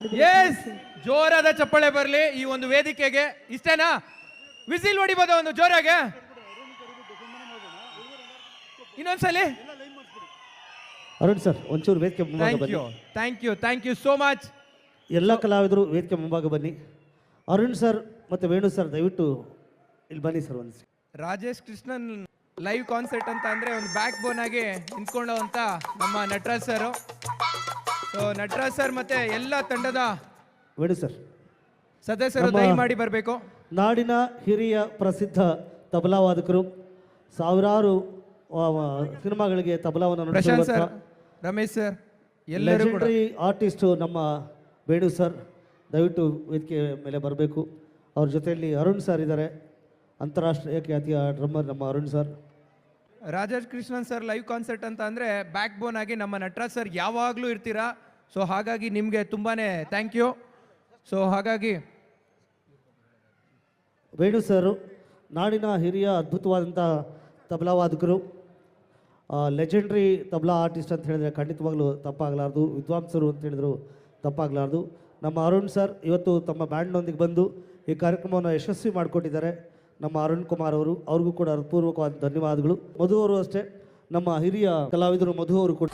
S, ಜೋರಾದ ಚಪ್ಪಾಳೆ ಬರಲಿ ಈ ಒಂದು ವೇದಿಕೆಗೆ. ಇಷ್ಟೇನಾ? ವಿಸಿಲ್ ಹೊಡಿಬೋದ ಒಂದು ಜೋರಾಗೆ? ಇನ್ನೊಂದ್ಸಲಿ. ಅರುಣ್ ಸರ್ ಒಂಚೂರು ವೇದಿಕೆ ಮುಂಭಾಗ ಬನ್ನಿ. Thank you so much. ಎಲ್ಲ ಕಲಾವಿದರು ವೇದಿಕೆ ಮುಂಭಾಗ ಬನ್ನಿ. ಅರುಣ್ ಸರ್ ಮತ್ತು ವೇಣು ಸರ್ ದಯವಿಟ್ಟು ಇಲ್ಲಿ ಬನ್ನಿ ಸರ್. ಒಂದು ರಾಜೇಶ್ ಕೃಷ್ಣನ್ ಲೈವ್ ಕಾನ್ಸರ್ಟ್ ಅಂತ ಅಂದ್ರೆ ಒಂದು ಬ್ಯಾಕ್ ಬೋನ್ ಆಗಿ ನಿಂತ್ಕೊಳ್ಳುವಂತ ನಮ್ಮ Nataraj sir. So Nataraj sir ಮತ್ತೆ ಎಲ್ಲ ತಂಡದ ವೇಣು ಸರ್ ಸದಸ್ಯರು ದಯಮಾಡಿ ಬರಬೇಕು. ನಾಡಿನ ಹಿರಿಯ ಪ್ರಸಿದ್ಧ ತಬಲಾವಾದಕರು, ಸಾವಿರಾರು ಸಿನಿಮಾಗಳಿಗೆ ತಬಲಾವನ್ನು ಪ್ರಶಾಂತ್ ಸರ್, ರಮೇಶ್ ಸರ್, ಎಲ್ಲರೂ ಕೂಡ ಆರ್ಟಿಸ್ಟು ನಮ್ಮ ವೇಣು ಸರ್ ದಯವಿಟ್ಟು ವೇದಿಕೆ ಮೇಲೆ ಬರಬೇಕು. ಅವ್ರ ಜೊತೆಯಲ್ಲಿ ಅರುಣ್ ಸರ್ ಇದ್ದಾರೆ, ಅಂತಾರಾಷ್ಟ್ರೀಯ ಖ್ಯಾತಿಯ ಡ್ರಮ್ಮರ್ ನಮ್ಮ Arun sir. Rajesh Krishnan sir live concert ಅಂತ ಅಂದರೆ ಬ್ಯಾಕ್ ಬೋನ್ ಆಗಿ ನಮ್ಮ ನಟರಾಜ್ ಸರ್ ಯಾವಾಗಲೂ ಇರ್ತೀರಾ. ಸೊ ಹಾಗಾಗಿ ನಿಮಗೆ ತುಂಬಾ ಥ್ಯಾಂಕ್ ಯು. ಸೊ ಹಾಗಾಗಿ ವೇಣು ಸರ್ ನಾಡಿನ ಹಿರಿಯ ಅದ್ಭುತವಾದಂಥ ತಬಲಾವಾದಕರು, ಲೆಜೆಂಡ್ರಿ ತಬಲಾ ಆರ್ಟಿಸ್ಟ್ ಅಂತ ಹೇಳಿದ್ರೆ ಖಂಡಿತವಾಗ್ಲೂ ತಪ್ಪಾಗಲಾರ್ದು, ವಿದ್ವಾಂಸರು ಅಂತ ಹೇಳಿದ್ರು ತಪ್ಪಾಗಲಾರ್ದು. ನಮ್ಮ ಅರುಣ್ ಸರ್ ಇವತ್ತು ತಮ್ಮ ಬ್ಯಾಂಡ್ನೊಂದಿಗೆ ಬಂದು ಈ ಕಾರ್ಯಕ್ರಮವನ್ನು ಯಶಸ್ವಿ ಮಾಡಿಕೊಟ್ಟಿದ್ದಾರೆ. ನಮ್ಮ ಅರುಣ್ ಕುಮಾರ್ ಅವರು, ಅವ್ರಿಗೂ ಕೂಡ ಹೃತ್ಪೂರ್ವಕವಾದ ಧನ್ಯವಾದಗಳು. ಮಧು ಅವರು ಅಷ್ಟೇ, ನಮ್ಮ ಹಿರಿಯ ಕಲಾವಿದರು ಮಧು ಅವರು ಕೂಡ